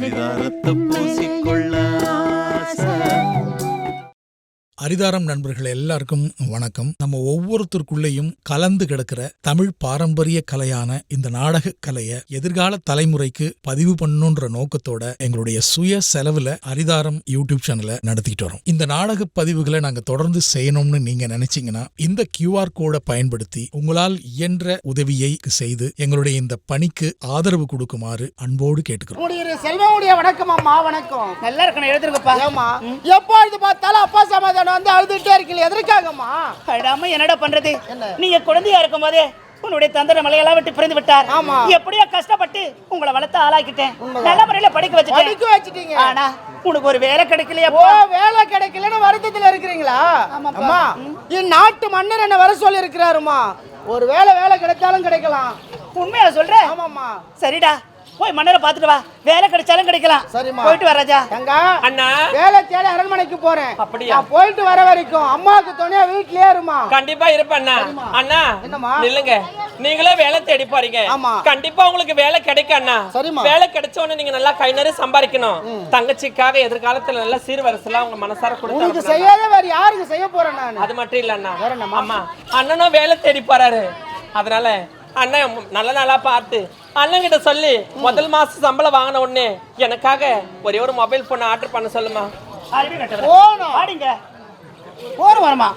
அரிதாரத்தை பூசிக்கொள்ள ஆசை. அரிதாரம் நண்பர்கள் எல்லாருக்கும் வணக்கம். நம்ம ஒவ்வொருத்தருக்குள்ளேயும் கலந்து கிடக்கிற தமிழ் பாரம்பரிய கலையான இந்த நாடக கலையை எதிர்கால தலைமுறைக்கு பதிவு பண்ணணுன்ற நோக்கத்தோட எங்களுடைய சுய செலவுல அரிதாரம் யூடியூப் சேனலை நடத்திட்டு வரோம். இந்த நாடக பதிவுகளை நாங்க தொடர்ந்து செய்யணும்னு நீங்க நினைச்சீங்கன்னா இந்த QR கோடை பயன்படுத்தி உங்களால் இயன்ற உதவியை செய்து எங்களுடைய இந்த பணிக்கு ஆதரவு கொடுக்குமாறு அன்போடு கேட்டுக்கிறோம். செல்வமுடைய வணக்கம் அம்மா. வணக்கம். நல்லா இருக்கணும், எழுதுருங்கப்பா. ஏமா எப்பொழுது பார்த்தாலும் அப்பா சமாதானம் வந்து அழுதுட்டே இருக்கீங்க, எதற்காகம்மா? அடாம என்னடா பண்றது? நீங்க குழந்தையா இருக்கும் போதே உன்னுடைய தந்தை மலையெல்லாம் விட்டு பிரிந்து விட்டார். ஆமா. எப்படியோ கஷ்டப்பட்டு உங்களை வளர்த்து ஆளாக்கிட்டேன், நல்ல முறையில படிக்க வச்சுட்டீங்க. ஆனா உனக்கு ஒரு வேலை கிடைக்கலையா? வேலை கிடைக்கலன்னு வருத்தத்துல இருக்கிறீங்களா? அம்மா, இந்நாட்டு மன்னர் என்ன வர சொல்லி இருக்கிறாருமா. ஒரு வேலை கிடைச்சாலும் கிடைக்கலாம். உண்மையா சொல்ற? ஆமாம்மா. சரிடா, போய் மன்னரை பாத்துட்டு வா. வேலை கிடைச்சாலும் கிடைக்கலாம். சரிம்மா, போயிட்டு வா ராஜா. அண்ணா, வேலை தேடி அரண்மனைக்கு போறேன். அப்படியா? நான் போயிட்டு வர வரைக்கும் அம்மாவுக்கு துணையா வீட்லயே இருமா. கண்டிப்பா இருப்பேன் அண்ணா. அண்ணா என்னம்மா? நில்லுங்க, நீங்களும் வேலை தேடி போறீங்க. ஆமா. கண்டிப்பா உங்களுக்கு வேலை கிடைக்கும் அண்ணா. சரிம்மா. வேலை கிடைச்ச உடனே நீங்க நல்லா கை நிறைய சம்பாதிக்கணும். தங்கச்சிக்காக எதிர்காலத்துல நல்ல சீர்வரிசெல்லாம் உங்க மனசார உங்களுக்கு கொடுத்து செய்யாத வேற யாருக்கு செய்ய போறேன் நான்? அது மட்டும் இல்ல அண்ணா. ஆமா, அண்ணனும் வேலை தேடி போறாரு. அதனால அண்ணன் நல்ல நாளா பார்த்து அண்ணன் கிட்ட சொல்லி முதல் மாசம் சம்பளம் வாங்கின உடனே எனக்காக ஒரே ஒரு மொபைல் போன் ஆர்டர் பண்ண சொல்லுமா. போன் வருமா?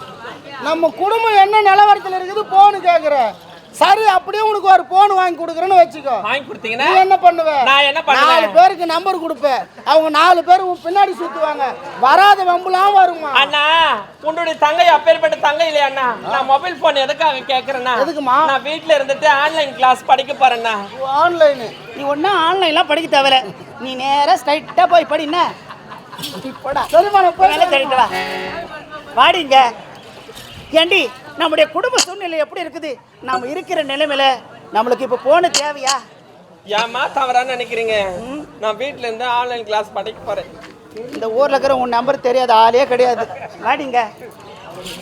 நம்ம குடும்பம் என்ன நிலவரத்துல இருக்குது போன் கேக்குற? சரி, அப்படியே உனக்கு ஒரு போன் வாங்கி கொடுக்குறேன்னு வச்சுக்கோ. வாங்கி கொடுத்தீங்கன்னா என்ன பண்ணுவேன்? நான் என்ன பண்ணுவேன்? 4 பேருக்கு நம்பர் கொடுப்பேன். அவங்க 4 பேர் பின்னாடி சுத்துவாங்க. வராத வம்புலாம் வருமா? அண்ணா, உன்னுடைய தங்கை அப்பேற்பட்ட தங்கை இல்லையா அண்ணா? நான் மொபைல் போன் எதுக்காக கேக்குறேன்னா, எதுக்குமா? நான் வீட்ல இருந்துட்டு ஆன்லைன் கிளாஸ் படிக்க போறேன்னா. ஆன்லைன்? நீ ஒன்னும் ஆன்லைன்லாம் படிக்க தேவையில்ல, நீ நேரா ஸ்ட்ரைட்டா போய் படி. என்ன சரிமா, நான் போய் வேலை தேடிட்டு வா. வாடிங்க. ஏண்டி, நம்முடைய குடும்ப சூழ்நிலை எப்படி இருக்குது? நம்ம இருக்கிற நிலைமையில நம்மளுக்கு இப்ப போன தேவையா? ஏமா தவறா நினைக்கிறீங்க? நான் வீட்ல இருந்து ஆன்லைன் கிளாஸ் படிக்க போறேன். இந்த ஊர்ல இருக்கிற உன் நம்பர் தெரியாத ஆளே கிடையாது. வாடிங்க,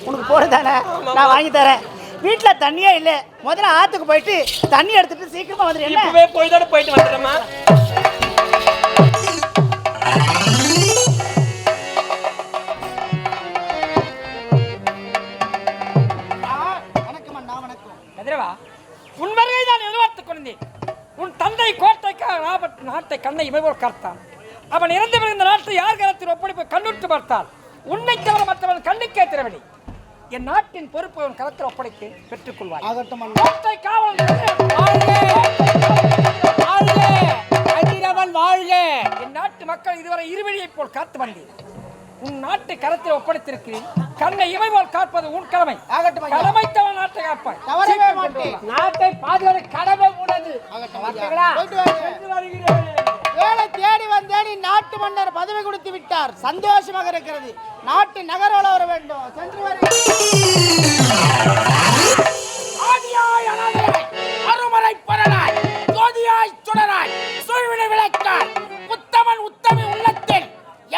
உனக்கு போறதானே நான் வாங்கி தரேன். வீட்டுல தண்ணியே இல்லை, முதல்ல ஆத்துக்கு போயிட்டு தண்ணி எடுத்துட்டு சீக்கிரமா வந்துடுறேன். இப்பவே போயிட்டு வந்துடுறேம்மா. உன் வருகை நான் எதிர்பார்த்துக் கொண்டேன். உன் தந்தை கோட்டைக்காக ராபர்ட் நாட்டை கண்ணை இமைபோல் காத்தான். அவன் இறந்து விழுந்த நாட்டை யார் கரத்தில் ஒப்படைப்பு கண்ணுற்று பார்த்தால் உன்னை தவிர மற்றவன் கண்ணுக்கே திறவெளி. என் நாட்டின் பொறுப்பு அவன் கரத்தில் ஒப்படைத்து பெற்றுக் கொள்வாய். கோட்டை காவல் வாழ்க. என் நாட்டு மக்கள் இதுவரை இருவழியை போல் காத்து வந்தேன். உன் நாட்டை கரத்தில் ஒப்படைத்திருக்கிறேன். கண்ணை இமை போல் காப்பது உன் கடமை. கடமை தவறு நாட்டை காப்பாய். நாட்டை பாதுகாப்பு கடமை உள்ளது. வேலை தேடி வந்தேன். நாட்டு மன்னர் பதவி கொடுத்து விட்டார், சந்தோஷமாக இருக்கிறது. நாட்டு நகரோட வர வேண்டும். சென்று அருமறை பரலாய் ஜோதியாய் சுடராய் சூழ்வினை விளக்காய் உத்தமன் உத்தமி உள்ளத்தில்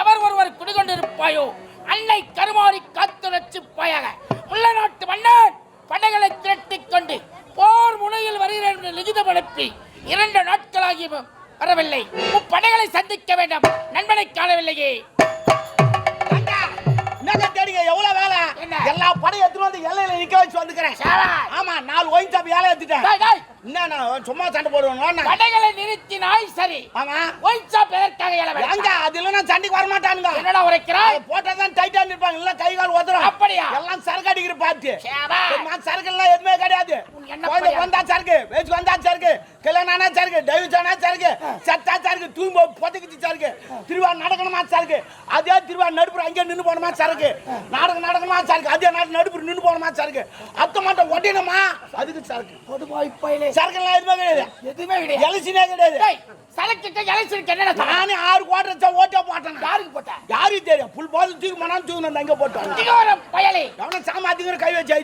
எவர் ஒருவர் குடிகொண்டிருப்பாயோ அன்னை கருமாறி காத்து ரட்சிப்பாயாக. உள்ள நாட்டு மன்னர் படைகளை திரட்டிக் கொண்டு போர் முனையில் வருகிறேன் என்று லிகிதம் அனுப்பி 2 நாட்களாகி வரவில்லை. படைகளை சந்திக்க வேண்டாம், நண்பனை காணவில்லையே. எவ்வளவு வேலை? எல்லா படையும் எடுத்துட்டு வந்து எல்லையில நிக்க வச்சு வந்துக்கிறேன். ஆமா, 4 ஒயின் சாப் வேலை எடுத்துட்டேன். என்ன சும்மா சண்டை போடுவோம்? படைகளை நிறுத்தினாய் சரி. ஆமா, ஒயின் சாப் எதற்காக எழ அங்க அது இல்லைன்னா சண்டைக்கு வர மாட்டானுங்க. என்னடா உரைக்கிறாய்? போட்டதான் டைட்டா நிற்பாங்க, இல்ல கை கால் உதறும். அப்படியா? எல்லாம் சரக்கு அடிக்கிற பார்த்து. சரக்கு எல்லாம் எதுவுமே கிடையாது. வந்தா சரக்கு, வயசுக்கு வந்தா சரக்கு, கல்யாணம் ஆனா சரக்கு, டைவர்ஸ் ஆனா சரக்கு, சத்தா சரக்கு, தூம்பு பொதுக்கிச்சு சரக்கு, திருவா நடக்கணுமா சரக்கு, அதே திருவா நடுப்புற அங்கே நின்று போனமா சரக்கு, நடக்கணுமா சரக்கு, அதே நாட்டு நடுப்புற நின்று போனமா சரக்கு, அத்த மாட்டோம் ஒட்டினமா அதுக்கு சரக்கு. சரக்கு எல்லாம் எதுவுமே கிடையாது. எதுவுமே கிடையாது. எலசினே கிடையாது. சரக்கு எலசினுக்கு என்ன? நானே 6 குவார்டர் ஓட்டே போட்டேன். யாருக்கு போட்ட? யாருக்கு தெரியும்? புல் பால் தூக்கி மனம் தூக்கணும் அங்க போட்டோம். பயலே அவன சாமாத்திங்கிற கை வச்சு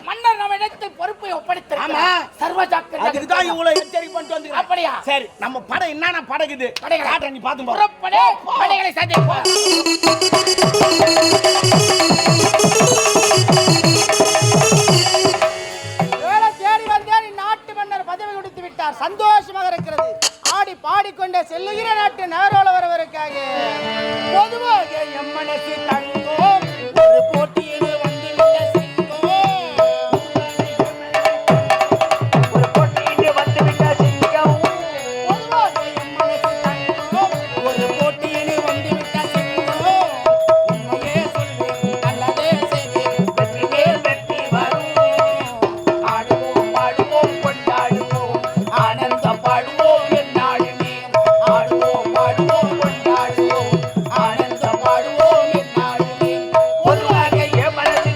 மன்னர் நம்ம இடத்தில் பொறுப்பை ஒப்படைத்தார். ஆமா, சர்வஜாக்கிரதை. அதுக்கு தான் இவ்வளவு எச்சரிக்கை பண்ணிட்டு வந்து. அப்படியா? சரி, நம்ம படம் என்னன்னா படகுது. காட்ட நீ பாத்து போ. புறப்படு, படைகளை சந்திப்போம். வேலை தேடி வந்தேன். நாட்டு மன்னர் பதவி கொடுத்து விட்டார், சந்தோஷமாக இருக்கிறது. ஆடி பாடி பாடிக்கொண்டே செல்லுகிற நாட்டு நகரோல வரவருக்காக பொதுவாக எம் மனசு தங்கும் ஒரு போட்டியில் வந்து விட்ட சிங்கம் ஒரு போட்டியில் வந்து விட்ட சிங்கம் பொதுவாக எம் மனசு தங்கும் ஒரு போட்டியில் வந்து விட்ட சிங்கம் உண்மையே சொல்வேன் நல்லதே செய்வேன் வெற்றி மேல் வெற்றி வரும் ஆடுவோம் பாடுவோம் கொண்டாடுவோம் ஆனந்தம் பாடுவோம் என்னாலுமே ஆடுவோம் பாடுவோம் கொண்டாடுவோம் ஆனந்தம் பாடுவோம் என்னாலுமே பொதுவாக என் மனசு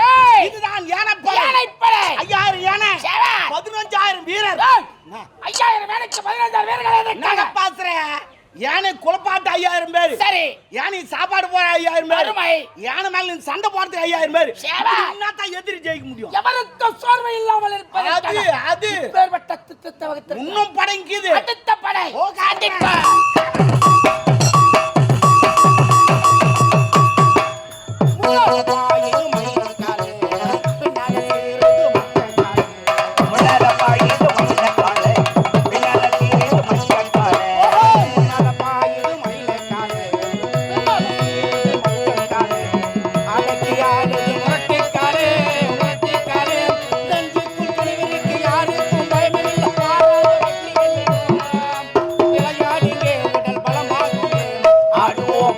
ஏய், இதுதான் யானைப்படை. யானைப்படை. 5000 யானை, சேவன். 15000 வீரர். ஏய், 5000 வேலைக்கு 15000 பேர்கள் என்னங்க எதற்காக? பாக்குற? யானை குழப்பாட்டு 5000 பேர். சரி. யானை சாப்பாடு போற 5000 பேர். அருமை. யானை மேல நின்னு சண்டை போறதுக்கு 5000 பேர். சேவன். என்னத்தான் எதிரி ஜெயிக்க முடியும்? எவருக்கும் சோர்வு இல்லாமல் இருப்பதற்காக அது இப்பேற்பட்ட திட்டத்தை வகுத்திருக்கிறார். இன்னும் படங்கிது. அடுத்த படை ஓ, கண்டிப்பா.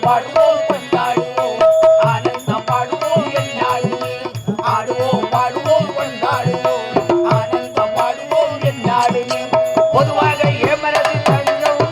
பாடுவோம் கொண்டாடுவோம் ஆனந்தம் பாடுவோம் என்னாலுமே ஆடுவோம் பாடுவோம் கொண்டாடுவோம் ஆனந்தம் பாடுவோம் என்னாலுமே பொதுவாக ஏமரது தங்கம்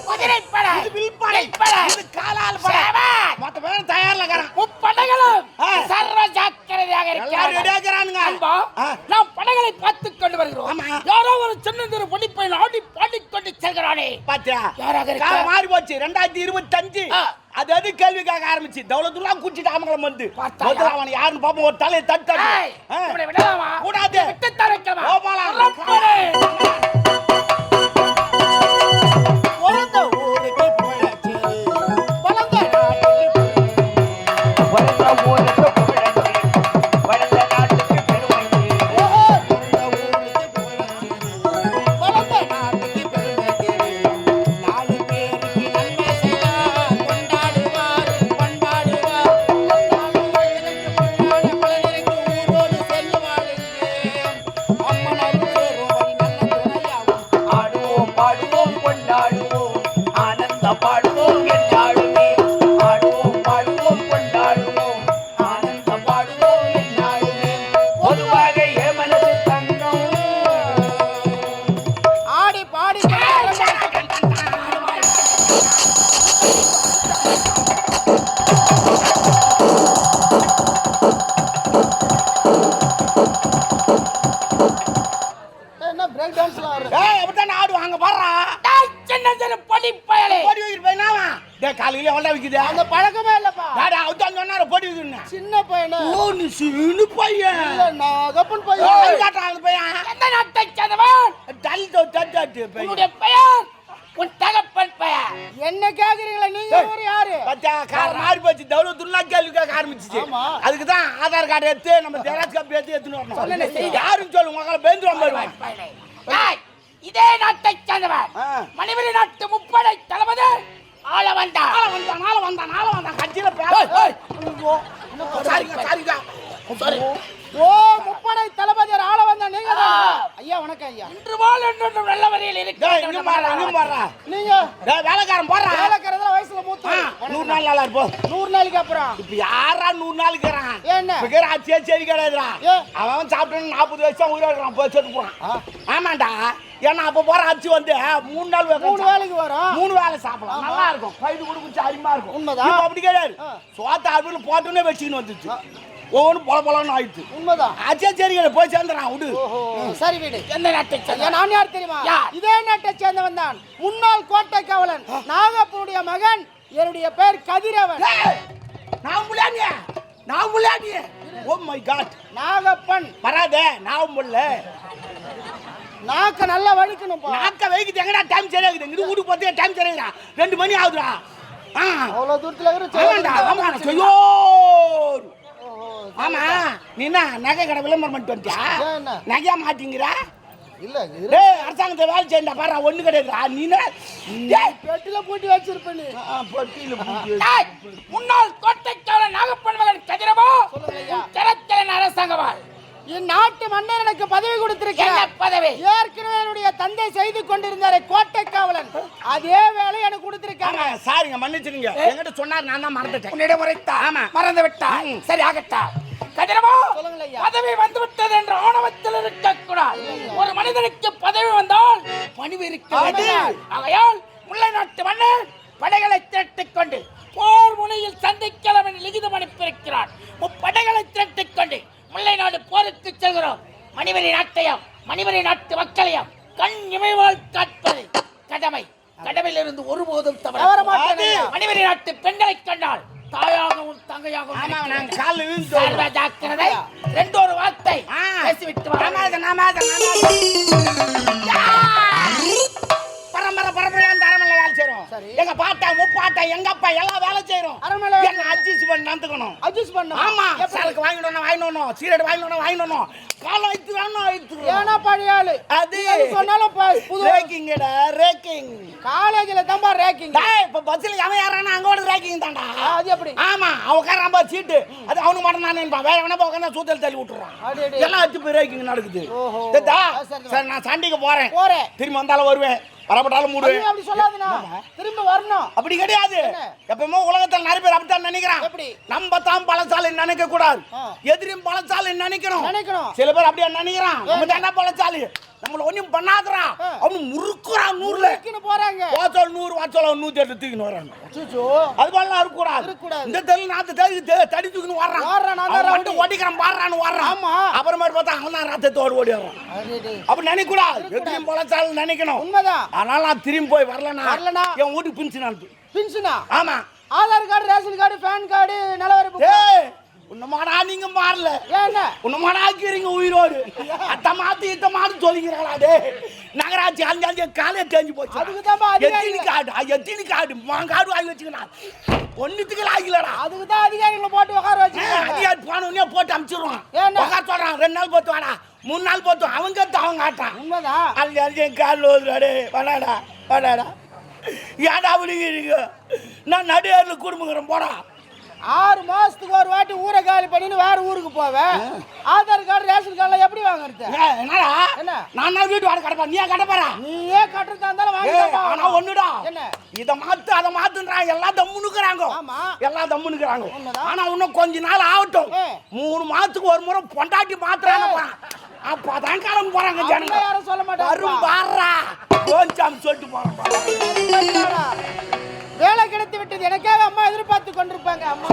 குதிரைப்படை. இது வில்படை. வில்படை. இது காலால் படை. சேவன். மொத்த பேரும் தயார்ல இருக்கறான். முப்படைகளும் ஆ. சர்வ ஜாக்கிரதையாக எல்லாரும் இருக்கிறார்கள். ரெடியா இருக்கறானுங்க. அன்பா, ஆ. நாம் படைகளை பார்த்துக் கொண்டு வருகிறோம். ஆமா. யாரோ ஒரு சின்னந்திரு பொடிப்பையன் ஆடி பாடிக்கொண்டு செல்கிறானே. பாத்தியா? யாராக இருக்கா? காலம் மாறி போச்சு. 2025 ஆ. அது கேள்வி கேட்க ஆரம்பிச்சு. தௌலத்துல்லா குச்சிட்டு அமங்கலம் வந்து பார்த்தாயா? முதல்ல அவன் யாருன்னு பாப்போம். ஒரு தலையை தட்டு ஏய், இப்படி விடலாமா? கூடாது. விட்டுத்தான் வைக்கலாமா? ஓ, போலாம். புறப்படு. பிறந்த ஊருக்கு புகழச்சு வளர்ந்த நாட்டுக்கு பிறந்த ஊருக்கு புகழச்சு வளர்ந்த நாட்டுக்கு பெருமை பிறந்த ஊருக்கு புகழச்சு வளர்ந்த நாட்டுக்கு பெருமை 4 பேருக்கு நன்மை செய்தார் கொண்டாடுவார் பண்பாடுவார் பலனிற்கு ஊரோடு சென்று வாழுங்க அம்மனரும் சேரும் வழி நல்ல துணையாகும் ஆடுவோம் பாடுவோம் கொண்டாடுவோம் ஆனந்தம் பாடுவோம் என்னாலுமே ஆடுவோம் பாடுவோம் கொண்டாடுவோம் ஆனந்தம் பாடுவோம் என்னாலுமே பொதுவாக என் மனசு தங்கம் ஆடி பாடி என்ன பிரேக் டான்ஸ்ல ஆடுற ஏய், அப்படித்தான் ஆடுவாங்க பாடுறா. டேய், சின்னந்திரு பொடிப்பயலே. போடி வைக்கிற பையனா அவன்? டேய், காலையில எவ்வளோ விக்குது? அந்த பழக்கமே இல்லப்பா டாடா, அவதான் சொன்னாரு போடி வைக்கணும்னு. சின்ன பையனு ஓ, நீ சின்ன பையன். இல்ல நாகப்பன் ஓ, பையன் அது காட்டுறான் அந்த பையன். எந்த நாட்டைச் சேர்ந்தவன்? தட்டு பையன். உன்னுடைய பெயர்? உன் தகப்பன் பெயர்? என்ன கேக்குறீங்களா நீங்க ஒரு யாரு பாத்தியா, காலம் மாறி போச்சு. தௌலத்துல்லா கேள்வி கேட்க ஆரம்பிச்சிச்சு. ஆமா. அதுக்கு தான் ஆதார் கார்டு எடுத்து நம்ம ஜெராக்ஸ் காப்பி எடுத்து எடுத்துன்னு வரணும். யாருன்னு சொல்லு, உங்களை பேந்து வருவான். பயலே. டேய், இதே நாட்டைச் சேர்ந்தவன். ஆ. மணிபுரி நாட்டு முப்படை தளபதி ஆள வந்தான். நாள வந்தான் கட்சியில சாரிங்க. ஓ முப்படை தளபதி ஆள வந்தா நீங்க ஐயா வணக்கம் ஐயா இன்று வாழ் என்று நல்ல வரையில் இங்க பாடுறா. நீங்க வேலைக்காரன் போடுறா. வேலைக்காரதுல வயசுல மூத்த 100 நாள் நல்லா இருப்போம். 100 நாளைக்கு அப்புறம் இப்ப யாரா 100 நாளுக்கு இருக்கிறான்? என்ன? இப்ப இருக்கிற ஆட்சியே சரி கிடையாதுடா. ஏ? அவன் சாப்பிட்டு 40 வயசு உயிரோட இருக்கிறான். போய் செத்து போறான். ஆமாண்டா. ஏன்னா அப்ப போற ஆட்சி வந்து 3 நாள் 3 வேளைக்கு வரும் 3 வேளை சாப்பிடலாம். நல்லா இருக்கும். பயிர் கூட குடிச்சு அருமையா இருக்கும். உண்மைதான். இப்ப அப்படி கிடையாது. ஆ. சோத்த அருவில போட்டுனே வச்சுக்கின்னு வந்துச்சு. ஒவ்வொன்றும் பொல ஆயிடுச்சு. உண்மைதான் ஆட்சியே சரி கிடையாது. போய் சேர்ந்துறான் விடு. ஓஹோ சரி வீடு எந்த நாட்டைச் ஐயா சேர்ந்தவன்? நான் யார் தெரியுமா யார்? இதே நாட்டை சேர்ந்தவன் தான் முன்னாள் கோட்டை காவலன் நாகப்பனுடைய மகன் என்னுடைய பேர் கதிரவன் ஏய், நான் முள்ளானியே. Oh my God. நாகப்பன் வராதே. நான் முள்ள. நாக்க நல்லா வழுக்கணும்பா நாக்க வைக்குது. எங்கடா டைம் சரியாகுது? இங்க வீட்டுக்கு போறதுக்கு டைம் சரியாகுதா? 2 மணி ஆகுதுடா. அவ்வளவு தூரத்துல இருக்கிற ஆமாண்டா. ஆமா. ஐயோ. ஓஹோ ஆமா நீ என்ன நகை கடை விளம்பரம் பண்ணிட்டு வந்துட்டியா என்ன? நகையா மாட்டீங்கிறா இல்ல டேய் அரசாங்கத்தை வேலை செய்யண்டா பாரு ஒண்ணு கிடையாதுடா நீ பெட்டில பூட்டி வச்சிருப்ப நீ பொட்டியில டேய், முன்னாள் கோட்டைக்காரன் நாகப்பன் மகன் கதிரவா திறத்தலின் அரசாங்கவாள் இந்நாட்டு மன்னர் எனக்கு பதவி என்ன கொடுத்திருக்கிறார். பதவி? ஏற்கனவே என்னுடைய தந்தை செய்து கொண்டிருந்தாரே கோட்டை காவலன், அதே வேலை எனக்கு கொடுத்திருக்காங்க. ஆமா சாரிங்க மன்னிச்சிருங்க என்கிட்ட சொன்னார் நான் தான் மறந்துட்டேன் உன்னிடம் உரைத்தா ஆமா. மறந்து விட்டாய். சரி ஆகட்டா. கதிரவா சொல்லுங்கள் ஐயா. பதவி வந்து விட்டது என்ற ஆணவத்தில் இருக்கக்கூடாது. ஒரு மனிதனுக்கு பதவி வந்தால் பணிவு இருக்க வேண்டும். ஆகையால் முல்லை நாட்டு மன்னர் படைகளை திரட்டிக் கொண்டு போர் முனையில் சந்திக்கலாம் என்று லிகிதம் அனுப்பியிருக்கிறார். முப்படைகளை திரட்டிக் கொண்டு முல்லை நாடு போருக்கு செல்கிறோம். மணிவரி நாட்டையும் மணிவரி நாட்டு மக்களையும் கண் இமைவால் காட்பது கடமை. கடமையிலிருந்து ஒருபோதும் தவற மாட்டேன். மணிவரி நாட்டு பெண்களை கண்டால் தாயாகவும் தங்கையாகவும் ஆமா நினைக்கிறேன். நான் கால்ல விழுந்து சர்வ ஜாக்கிரதை. ரெண்டு ஒரு வார்த்தை பேசிவிட்டு வா. பரம்பரையா இந்த அரண்மனையில வேலை செய்றோம் சரி. எங்க பாட்டா முப்பாட்டா எங்க அப்பா எல்லாம் வேலை செய்றோம் அரண்மனையில வேலை என்ன அட்ஜஸ்ட் பண்ணி நடந்துக்கணும் அட்ஜஸ்ட் பண்ணு. ஆமா எப்படி? சரக்கு வாங்கிடணும் சீரட் வாங்கிடணும் காலம் வைத்துறானோ ஏன்னா பழைய ஆளு அது எது சொன்னாலும் புது ரேக்கிங்கடா ரேக்கிங் காலேஜ்ல தான் ரேக்கிங். டேய் இப்ப பஸ்ல அவன் யாரானா அங்கோட ரேக்கிங் தான்டா அது எப்படி? ஆமா அவன் உட்காரான் பாரு சீட்டு அது அவனுக்கு மட்டும் நான் நினைப்பான் வேற எவனா உட்கார்ந்தா சூத்தல் தள்ளி விட்டுறான் அடேடே. எல்லாம் அடிச்சு போய் ரேக்கிங் நடக்குது ஓஹோ. தெரியுதா? சரி. சரி நான் சண்டைக்கு போறேன் போறேன். திரும்பி வந்தாலும் வருவேன் வரப்பட்டாலும் மூடுவேன் ஐயோ, அப்படி சொல்லாதீனா. திரும்ப வரணும். அப்படி கிடையாது என்ன? எப்பவுமே உலகத்துல நிறைய பேர் அப்படித்தான் நினைக்கிறான் எப்படி? நம்ம தான் பலசாலி நினைக்க கூடாது ஆ. எதிரியும் பலசாலி நினைக்கணும் நினைக்கணும். சில பேர் அப்படியே நினைக்கிறான் நம்ம தான் பலசாலி நம்மள ஒண்ணும் பண்ணாதடா ஆ. அவனு முறுக்குறான் 100ல முறுக்கின்னு போறாங்க. வாசல் 100 வாசல் 108 தூக்கின்னு வராங்க அச்சச்சோ. அது போல இருக்கக்கூடாது இருக்கக்கூடாது. இந்த தெரு நாத்து தடி தூக்கின்னு வர்றான் வர்றான், நான் தான் அவன் ரவுடி. மட்டும் ஓடிக்கிறான் பாடுறான்னு வர்றான் ஆமா. அப்புறமேட்டு பார்த்தா அவன் தான் ரத்தத்தோடு ஓடிடுறான் அடேடே. அப்படி நினைக்க கூடாது இருக்கக்கூடாது. எதிரியும் பலசாலி நினைக்கணும் உண்மைதான். அதனால நான் திரும்பி போய் வரலனா வரலனா? என் வீட்டுக்கு பின்சு அனுப்பு பின்ஷனா? ஆமா Aadhaar card, ration card, PAN card, நிலவரி புக். ஏய் உன்னமாடா நீங்க மாறல என்ன? உன்னமாடா ஆக்கிறீங்க உயிரோடு அத்த மாத்து இத்த மாத்து சொல்லிக்கிறாங்களா டே நகராட்சி அஞ்சு காலே தேஞ்சு போச்சு அதுக்குதான்ப்பா அதிகாரிகள். எத்தினி காடு காடு வாங்கி வச்சுக்கணும் ஒன்னுத்துக்கு ஆகிலடா அதுக்கு தான் அதிகாரிகளை போட்டு உட்கார வச்சிருக்காங்க. அதிகாரி போன உடனே போட்டு அனுப்பிச்சிடுவான் ஏன்னா? உட்கார சொல்றான் 2 நாள் போத்து வாடா 3 நாள் போத்து அவங்க அவங்க ஆட்டான் உண்மைதான். அஞ்சு காலில் ஓதுறாடே வாடாடா ஏடா அப்படிங்கிறீங்க நான் நடுவேரில் குடும்பங்கிறேன் போடா 6 மாசத்துக்கு ஒரு வாட்டி ஊரை காலி பண்ணின்னு வேற ஊருக்கு போவேன். ஆதார் கார்டு, ரேஷன் கார்டுல எப்படி வாங்குறது? என்னடா என்ன? நான் வீட்டு வாட கடப்பா நீ கடப்பாரா நீயே கட்டுறதா இருந்தாலும் வாங்கிதான் ஆனா ஆகணும். ஒண்ணுடா என்ன? இத மாத்து அத மாத்துன்றான் எல்லாம் தம்முனுக்குறாங்க ஆமா. எல்லாம் தம்முனுக்குறாங்க உண்மைதான். ஆனா இன்னும் கொஞ்ச நாள் ஆகட்டும் 3 மாசத்துக்கு ஒரு முறை பொண்டாட்டி மாத்துறாங்க அப்பதான் காலம் போறாங்க ஜனங்க அப்படிலாம் யாரும் சொல்ல மாட்டாங்க. வரும் பாடுறா கொஞ்சம் சொல்லிட்டு போறோம் வேலை கிடைத்து விட்டது. எனக்காக அம்மா எதிர்பார்த்து கொண்டிருப்பாங்க. அம்மா